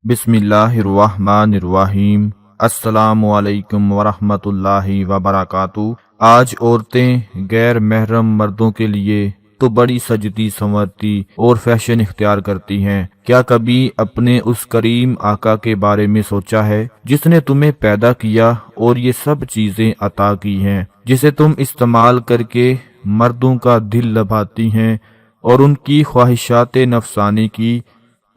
बिस्मिल्लाहिर्रहमानिर्रहीम। अस्सलामु अलैकुम वरहमतुल्लाहि वबरकातुहू। आज औरतें गैर महरम मर्दों के लिए तो बड़ी सजती संवरती और फैशन इख्तियार करती हैं। क्या कभी अपने उस करीम आका के बारे में सोचा है जिसने तुम्हें पैदा किया और ये सब चीजें अता की हैं, जिसे तुम इस्तेमाल करके मर्दों का दिल लभाती हैं और उनकी ख्वाहिशात नफसानी की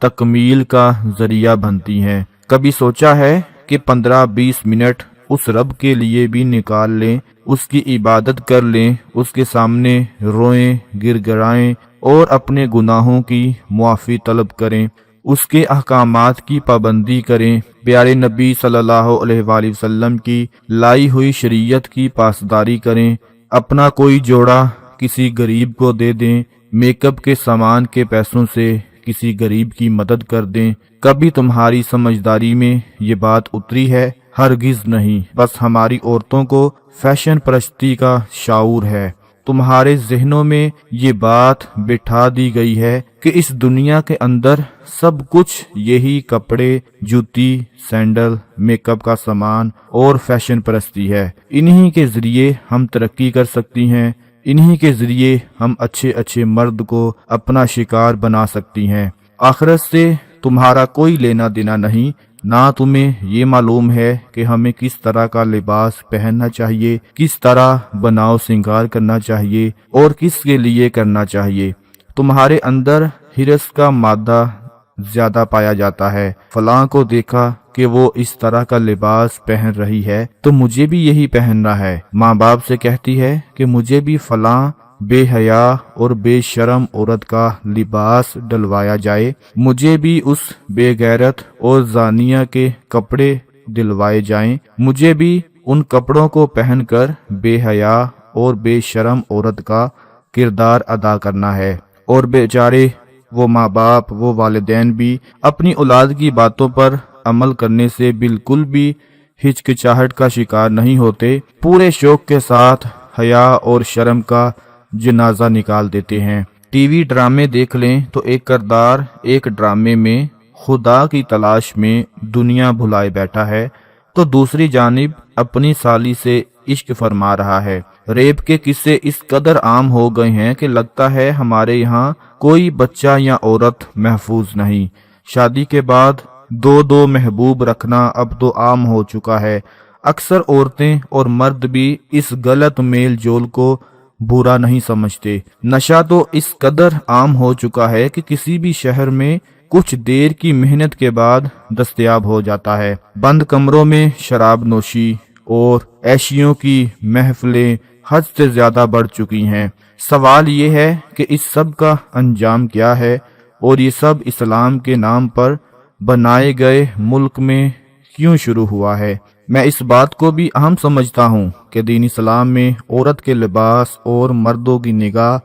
तकमील का जरिया बनती हैं। कभी सोचा है कि 15-20 मिनट उस रब के लिए भी निकाल लें, उसकी इबादत कर लें, उसके सामने रोएं, गिड़गिड़ाएं और अपने गुनाहों की मुआफ़ी तलब करें, उसके अहकामात की पाबंदी करें, प्यारे नबी सल्लल्लाहु अलैहि वसल्लम की लाई हुई शरीयत की पासदारी करें, अपना कोई जोड़ा किसी गरीब को दे दें, मेकअप के सामान के पैसों से किसी गरीब की मदद कर दें। कभी तुम्हारी समझदारी में ये बात उतरी है? हरगिज नहीं। बस हमारी औरतों को फैशन परस्ती का शाऊर है। तुम्हारे जहनों में ये बात बिठा दी गई है कि इस दुनिया के अंदर सब कुछ यही कपड़े, जूती, सैंडल, मेकअप का सामान और फैशन परस्ती है। इन्हीं के जरिए हम तरक्की कर सकती हैं, इन्हीं के जरिए हम अच्छे अच्छे मर्द को अपना शिकार बना सकती हैं। आखिरत से तुम्हारा कोई लेना देना नहीं, ना तुम्हें ये मालूम है कि हमें किस तरह का लिबास पहनना चाहिए, किस तरह बनाव श्रृंगार करना चाहिए और किसके लिए करना चाहिए। तुम्हारे अंदर हिर्स का मादा ज्यादा पाया जाता है। फलां को देखा कि वो इस तरह का लिबास पहन रही है तो मुझे भी यही पहनना है। माँ बाप से कहती है कि मुझे भी फलां बेहया और बेशरम औरत का लिबास डलवाया जाए, मुझे भी उस बेगैरत और जानिया के कपड़े दिलवाए जाएं, मुझे भी उन कपड़ों को पहनकर बेहया और बेशरम औरत का किरदार अदा करना है। और बेचारे वो माँ बाप, वो वालिदैन भी अपनी औलाद की बातों पर अमल करने से बिल्कुल भी हिचकिचाहट का शिकार नहीं होते, पूरे शौक के साथ हया और शर्म का जनाजा निकाल देते हैं। टीवी ड्रामे देख लें तो एक किरदार एक ड्रामे में खुदा की तलाश में दुनिया भुलाए बैठा है तो दूसरी जानिब अपनी साली से इश्क फरमा रहा है। रेप के किस्से इस कदर आम हो गए हैं कि लगता है हमारे यहाँ कोई बच्चा या औरत महफूज नहीं। शादी के बाद दो दो महबूब रखना अब तो आम हो चुका है। अक्सर औरतें और मर्द भी इस गलत मेल जोल को बुरा नहीं समझते। नशा तो इस कदर आम हो चुका है कि किसी भी शहर में कुछ देर की मेहनत के बाद दस्तयाब हो जाता है। बंद कमरों में शराब नोशी और ऐशियों की महफिलें हद से ज्यादा बढ़ चुकी हैं। सवाल ये है कि इस सब का अंजाम क्या है और ये सब इस्लाम के नाम पर बनाए गए मुल्क में क्यों शुरू हुआ है। मैं इस बात को भी अहम समझता हूँ कि दीन इस्लाम में औरत के लिबास और मर्दों की निगाह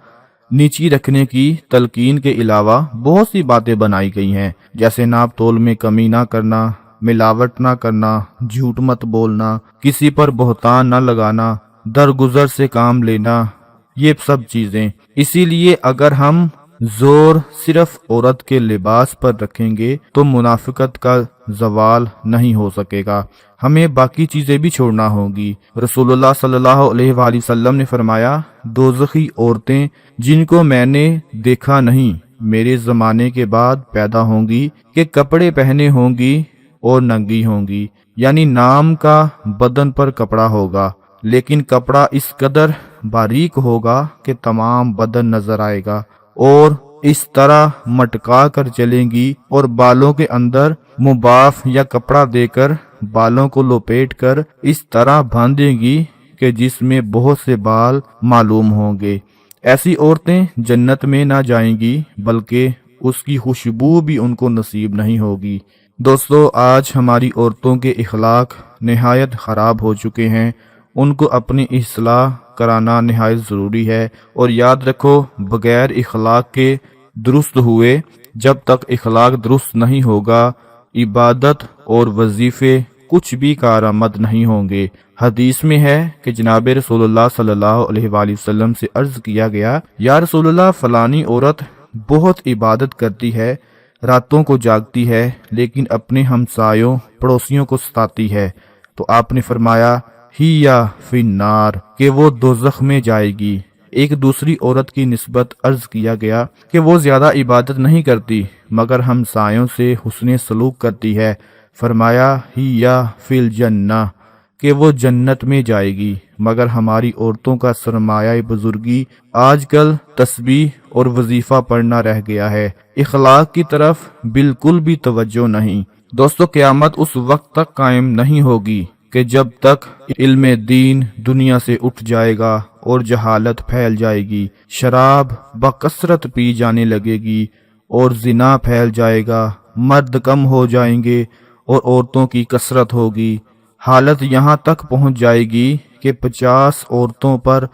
नीची रखने की तलकीन के अलावा बहुत सी बातें बनाई गई हैं, जैसे नाप तोल में कमी ना करना, मिलावट ना करना, झूठ मत बोलना, किसी पर बहतान न लगाना, दरगुजर से काम लेना, ये सब चीजें। इसीलिए अगर हम जोर सिर्फ औरत के लिबास पर रखेंगे तो मुनाफिकत का जवाल नहीं हो सकेगा। हमें बाकी चीजें भी छोड़ना होगी। रसूलुल्लाह सल्लल्लाहु अलैहि वसल्लम ने फरमाया, दोज़खी औरतें जिनको मैंने देखा नहीं मेरे जमाने के बाद पैदा होंगी कि कपड़े पहने होंगी और नंगी होंगी, यानी नाम का बदन पर कपड़ा होगा लेकिन कपड़ा इस कदर बारीक होगा कि तमाम बदन नजर आएगा और इस तरह मटका कर चलेंगी और बालों के अंदर मुबाफ या कपड़ा देकर बालों को लपेट कर इस तरह बांधेंगी कि जिसमें बहुत से बाल मालूम होंगे। ऐसी औरतें जन्नत में ना जाएंगी बल्कि उसकी खुशबू भी उनको नसीब नहीं होगी। दोस्तों, आज हमारी औरतों के इखलाक निहायत ख़राब हो चुके हैं। उनको अपनी इस्लाह कराना निहायत ज़रूरी है। और याद रखो, बगैर इखलाक के दुरुस्त हुए, जब तक इखलाक दुरुस्त नहीं होगा, इबादत और वजीफे कुछ भी कारआमद नहीं होंगे। हदीस में है कि जनाब रसूलुल्लाह सल्लल्लाहु अलैहि वसल्लम से अर्ज किया गया, या रसूलुल्लाह, फलानी औरत बहुत इबादत करती है, راتوں کو جاگتی ہے لیکن اپنے ہمسایوں پڑوسیوں کو ستاتی ہے، تو آپ نے فرمایا ہیا فی النار، کہ وہ دوزخ میں جائے گی۔ ایک دوسری عورت کی نسبت عرض کیا گیا کہ وہ زیادہ عبادت نہیں کرتی مگر ہمسایوں سے حسن سلوک کرتی ہے، فرمایا ہیا فی الجنہ، کہ وہ جنت میں جائے گی۔ مگر ہماری عورتوں کا سرمایہ بزرگی آج کل تسبیح اور وظیفہ پڑھنا رہ گیا ہے، اخلاق کی طرف بالکل بھی توجہ نہیں۔ دوستو، قیامت اس وقت تک قائم نہیں ہوگی کہ جب تک علم دین دنیا سے اٹھ جائے گا اور جہالت پھیل جائے گی، شراب بکثرت پی جانے لگے گی اور زنا پھیل جائے گا، مرد کم ہو جائیں گے اور عورتوں کی کثرت ہوگی۔ حالت یہاں تک پہنچ جائے گی کہ 50 عورتوں پر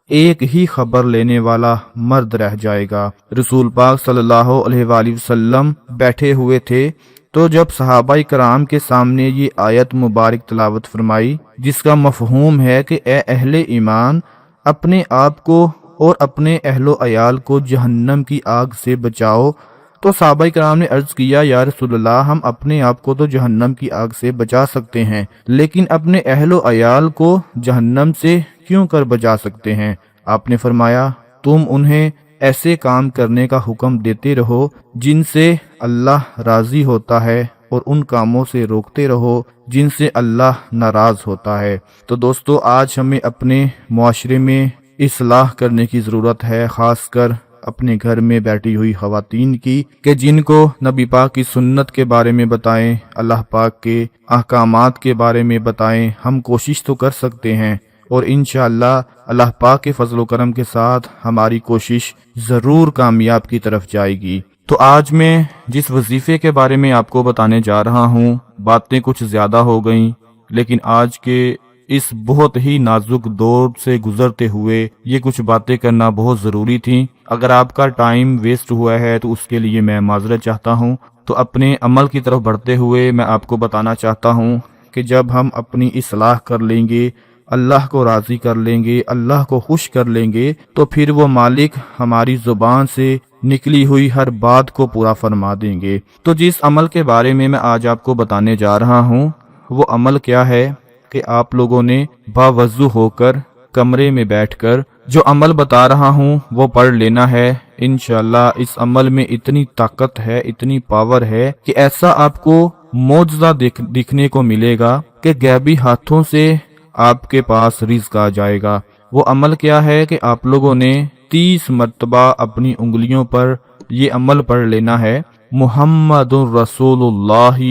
ایک ہی خبر لینے والا مرد رہ جائے گا۔ رسول پاک صلی اللہ علیہ وآلہ وسلم بیٹھے ہوئے تھے تو جب صحابہ کرام کے سامنے یہ آیت مبارک تلاوت فرمائی، جس کا مفہوم ہے کہ اے اہل ایمان، اپنے آپ کو اور اپنے اہل و عیال کو جہنم کی آگ سے بچاؤ، تو صحابہ کرام نے عرض کیا یا رسول اللہ، ہم اپنے آپ کو تو جہنم کی آگ سے بچا سکتے ہیں لیکن اپنے اہل و عیال کو جہنم سے کیوں کر بچا سکتے ہیں؟ آپ نے فرمایا تم انہیں ایسے کام کرنے کا حکم دیتے رہو جن سے اللہ راضی ہوتا ہے اور ان کاموں سے روکتے رہو جن سے اللہ ناراض ہوتا ہے۔ تو دوستو، آج ہمیں اپنے معاشرے میں اصلاح کرنے کی ضرورت ہے، خاص کر اپنے گھر میں بیٹھی ہوئی خواتین کی، کہ جن کو نبی پاک کی سنت کے بارے میں بتائیں، اللہ پاک کے احکامات کے بارے میں بتائیں۔ ہم کوشش تو کر سکتے ہیں اور انشاءاللہ اللہ پاک کے فضل و کرم کے ساتھ ہماری کوشش ضرور کامیاب کی طرف جائے گی۔ تو آج میں جس وظیفے کے بارے میں آپ کو بتانے جا رہا ہوں، باتیں کچھ زیادہ ہو گئیں، لیکن آج کے اس بہت ہی نازک دور سے گزرتے ہوئے یہ کچھ باتیں کرنا بہت ضروری تھیں۔ اگر آپ کا ٹائم ویسٹ ہوا ہے تو اس کے لیے میں معذرت چاہتا ہوں۔ تو اپنے عمل کی طرف بڑھتے ہوئے میں آپ کو بتانا چاہتا ہوں کہ جب ہم اپنی اصلاح کر لیں گے، اللہ کو راضی کر لیں گے، اللہ کو خوش کر لیں گے، تو پھر وہ مالک ہماری زبان سے نکلی ہوئی ہر بات کو پورا فرما دیں گے۔ تو جس عمل کے بارے میں آج آپ کو بتانے جا رہا ہوں، وہ عمل کیا ہے کہ آپ لوگوں نے باوضو ہو کر کمرے میں بیٹھ کر جو عمل بتا رہا ہوں وہ پڑھ لینا ہے۔ انشاءاللہ اس عمل میں اتنی طاقت ہے، اتنی پاور ہے کہ ایسا آپ کو معجزہ دکھنے کو ملے گا کہ غیبی ہاتھوں سے آپ کے پاس رزق آ جائے گا۔ وہ عمل کیا ہے کہ آپ لوگوں نے 30 مرتبہ اپنی انگلیوں پر یہ عمل پڑھ لینا ہے، محمد الرسول اللہ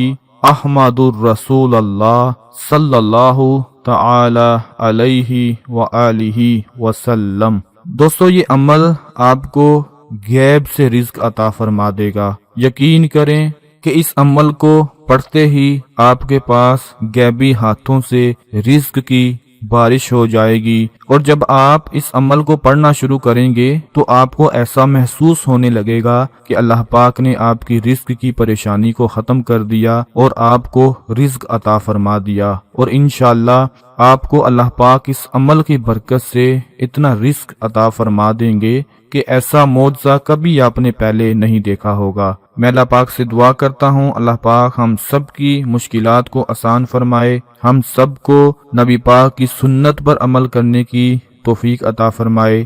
احمد الرسول اللہ صلی اللہ تعالی علیہ وآلہ وسلم۔ دوستو، یہ عمل آپ کو غیب سے رزق عطا فرما دے گا۔ یقین کریں کہ اس عمل کو پڑھتے ہی آپ کے پاس غیبی ہاتھوں سے رزق کی بارش ہو جائے گی، اور جب آپ اس عمل کو پڑھنا شروع کریں گے تو آپ کو ایسا محسوس ہونے لگے گا کہ اللہ پاک نے آپ کی رزق کی پریشانی کو ختم کر دیا اور آپ کو رزق عطا فرما دیا، اور انشاءاللہ آپ کو اللہ پاک اس عمل کی برکت سے اتنا رزق عطا فرما دیں گے کہ ایسا معجزہ کبھی آپ نے پہلے نہیں دیکھا ہوگا۔ میں اللہ پاک سے دعا کرتا ہوں اللہ پاک ہم سب کی مشکلات کو آسان فرمائے، ہم سب کو نبی پاک کی سنت پر عمل کرنے کی توفیق عطا فرمائے۔